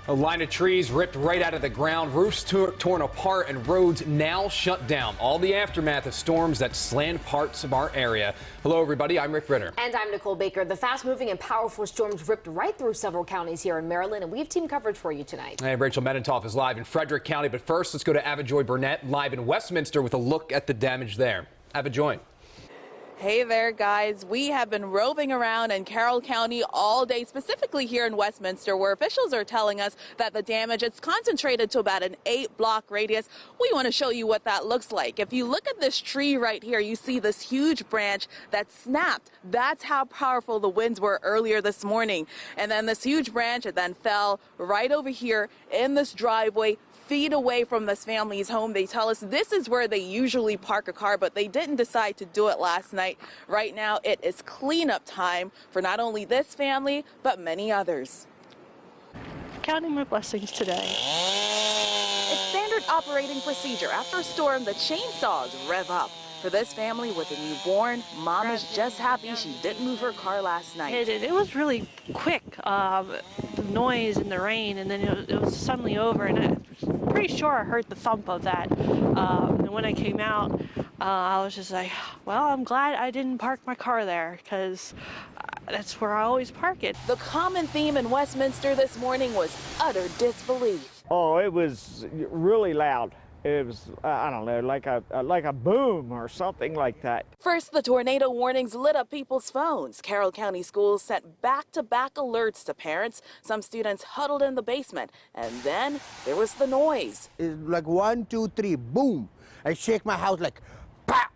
A line of trees ripped right out of the ground, roofs torn apart, and roads now shut down. All the aftermath of storms that slammed parts of our area. Hello, everybody. I'm Rick Ritter. And I'm Nicole Baker. The fast-moving and powerful storms ripped right through several counties here in Maryland, and we have team coverage for you tonight. Hey, Rachel Menentoff is live in Frederick County, but first, let's go to Avajoy Burnett live in Westminster with a look at the damage there. Avajoy. Hey there, guys. We have been roving around in Carroll County all day, specifically here in Westminster, where officials are telling us that the damage is concentrated to about an 8-block radius. We want to show you what that looks like. If you look at this tree right here, you see this huge branch that snapped. That's how powerful the winds were earlier this morning. And then this huge branch, it then fell right over here in this driveway, feet away from this family's home. They tell us this is where they usually park a car, but they didn't decide to do it last night. Right now, it is cleanup time for not only this family, but many others. Counting my blessings today. It's standard operating procedure. After a storm, the chainsaws rev up. For this family with a newborn, Mom is just happy she didn't move her car last night. It was really quick, the noise and the rain, and then it was suddenly over, and I'm pretty sure I heard the thump of that. And when I came out, I was just like, well, I'm glad I didn't park my car there, because that's where I always park it. The common theme in Westminster this morning was utter disbelief. Oh, it was really loud. It was, I don't know, like a boom or something like that. First, the tornado warnings lit up people's phones. Carroll County schools sent back-to-back alerts to parents. Some students huddled in the basement. And then there was the noise. It's like 1, 2, 3, boom. I shake my house like, pah!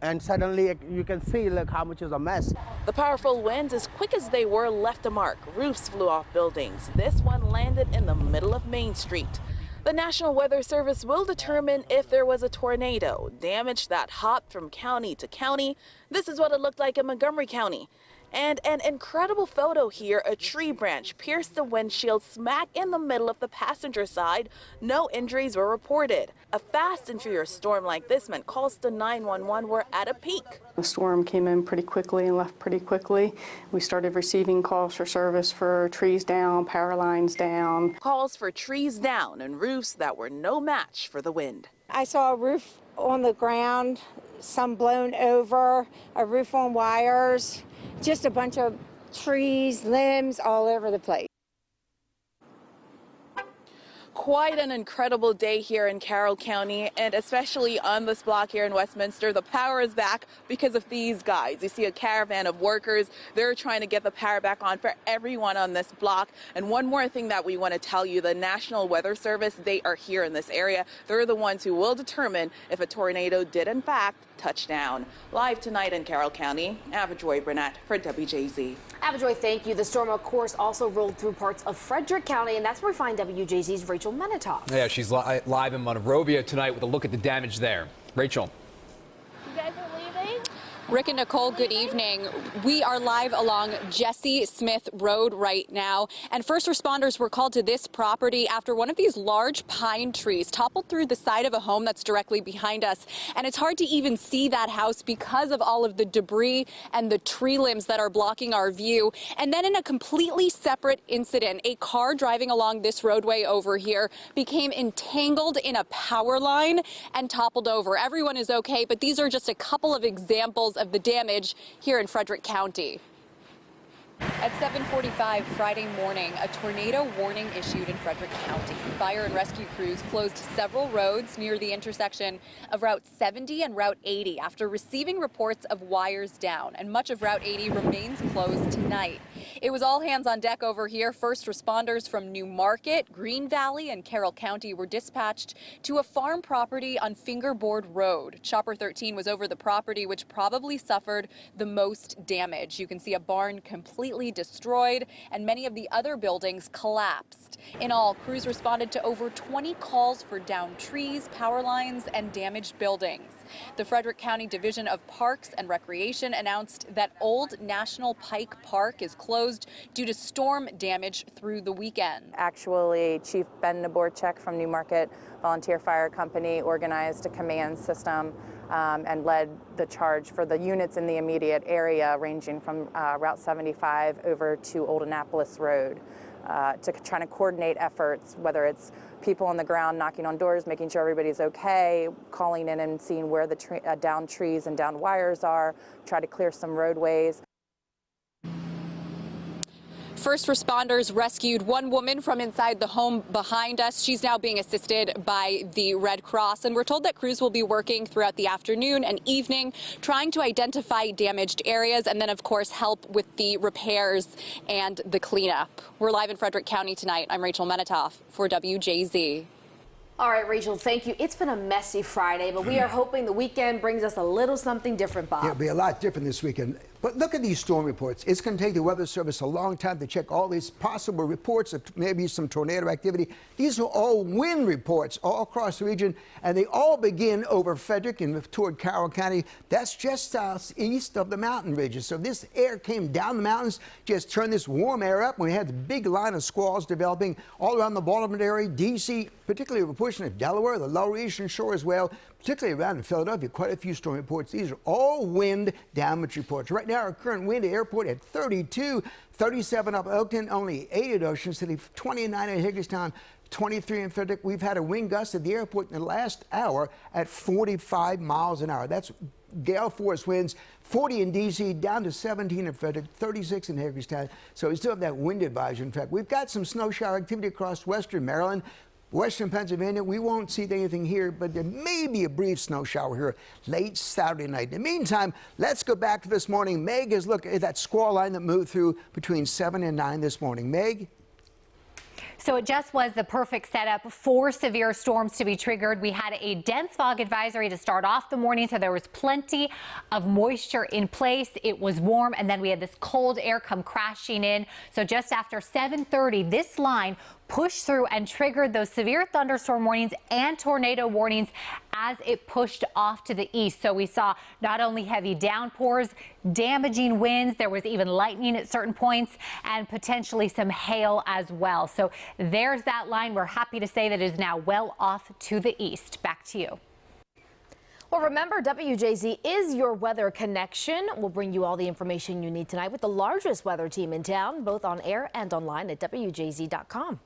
And suddenly you can see like how much is a mess. The powerful winds, as quick as they were, left a mark. Roofs flew off buildings. This one landed in the middle of Main Street. The National Weather Service will determine if there was a tornado, damage that hopped from county to county. This is what it looked like in Montgomery County. And an incredible photo here, a tree branch pierced the windshield smack in the middle of the passenger side. No injuries were reported. A fast and furious storm like this meant calls to 911 were at a peak. The storm came in pretty quickly and left pretty quickly. We started receiving calls for service for trees down, power lines down. Calls for trees down and roofs that were no match for the wind. I saw a roof on the ground, some blown over, a roof on wires, just a bunch of trees, limbs all over the place. Quite an incredible day here in Carroll County, and especially on this block here in Westminster. The power is back because of these guys. You see a caravan of workers. They're trying to get the power back on for everyone on this block. And one more thing that we want to tell you, the National Weather Service, they are here in this area. They're the ones who will determine if a tornado did in fact touch down. Live tonight in Carroll County, Avajoy Burnett for WJZ. Avajoy, thank you. The storm, of course, also rolled through parts of Frederick County, and that's where we find WJZ's Rachel Menentoff. Yeah, she's live in Monrovia tonight with a look at the damage there. Rachel. You guys are leaving? Rick and Nicole, good evening. We are live along Jesse Smith Road right now, and first responders were called to this property after one of these large pine trees toppled through the side of a home that's directly behind us. And it's hard to even see that house because of all of the debris and the tree limbs that are blocking our view. And then in a completely separate incident, a car driving along this roadway over here became entangled in a power line and toppled over. Everyone is okay, but these are just a couple of examples of the damage here in Frederick County. At 7:45 Friday morning, a tornado warning issued in Frederick County. Fire and rescue crews closed several roads near the intersection of Route 70 and Route 80 after receiving reports of wires down, and much of Route 80 remains closed tonight. It was all hands on deck over here. First responders from New Market, Green Valley, and Carroll County were dispatched to a farm property on Fingerboard Road. Chopper 13 was over the property, which probably suffered the most damage. You can see a barn completely destroyed, and many of the other buildings collapsed. In all, crews responded to over 20 calls for downed trees, power lines, and damaged buildings. The Frederick County Division of Parks and Recreation announced that Old National Pike Park is closed due to storm damage through the weekend. Actually, Chief Ben Naborchek from New Market Volunteer Fire Company organized a command system and led the charge for the units in the immediate area, ranging from Route 75 over to Old Annapolis Road. try to coordinate efforts, whether it's people on the ground knocking on doors, making sure everybody's okay, calling in and seeing where the downed trees and downed wires are, try to clear some roadways. First responders rescued one woman from inside the home behind us. She's now being assisted by the Red Cross, and we're told that crews will be working throughout the afternoon and evening, trying to identify damaged areas and then, of course, help with the repairs and the cleanup. We're live in Frederick County tonight. I'm Rachel Menitoff for WJZ. All right, Rachel, thank you. It's been a messy Friday, but we are hoping the weekend brings us a little something different, Bob. It'll be a lot different this weekend. But look at these storm reports. It's going to take the Weather Service a long time to check all these possible reports of maybe some tornado activity. These are all wind reports all across the region, and they all begin over Frederick and toward Carroll County. That's just southeast of the mountain ridges. So this air came down the mountains, just turned this warm air up, and we had the big line of squalls developing all around the Baltimore area, D.C., particularly a portion of Delaware, the lower eastern shore as well, particularly around in Philadelphia. Quite a few storm reports. These are all wind damage reports. Right now, our current wind at airport at 32, 37 up Oakton, only 8 at Ocean City, 29 at Hagerstown, 23 in Frederick. We've had a wind gust at the airport in the last hour at 45 miles an hour. That's gale force winds, 40 in D.C., down to 17 in Frederick, 36 in Hagerstown. So we still have that wind advisory. In fact, we've got some snow shower activity across western Maryland. Western Pennsylvania, we won't see anything here, but there may be a brief snow shower here late Saturday night. In the meantime, let's go back to this morning. Meg is looking at that squall line that moved through between 7 and 9 this morning. Meg? So it just was the perfect setup for severe storms to be triggered. We had a dense fog advisory to start off the morning, so there was plenty of moisture in place. It was warm, and then we had this cold air come crashing in. So just after 7:30, this line pushed through and triggered those severe thunderstorm warnings and tornado warnings as it pushed off to the east. So we saw not only heavy downpours, damaging winds, there was even lightning at certain points, and potentially some hail as well. So there's that line. We're happy to say that it is now well off to the east. Back to you. Well, remember, WJZ is your weather connection. We'll bring you all the information you need tonight with the largest weather team in town, both on air and online at WJZ.com.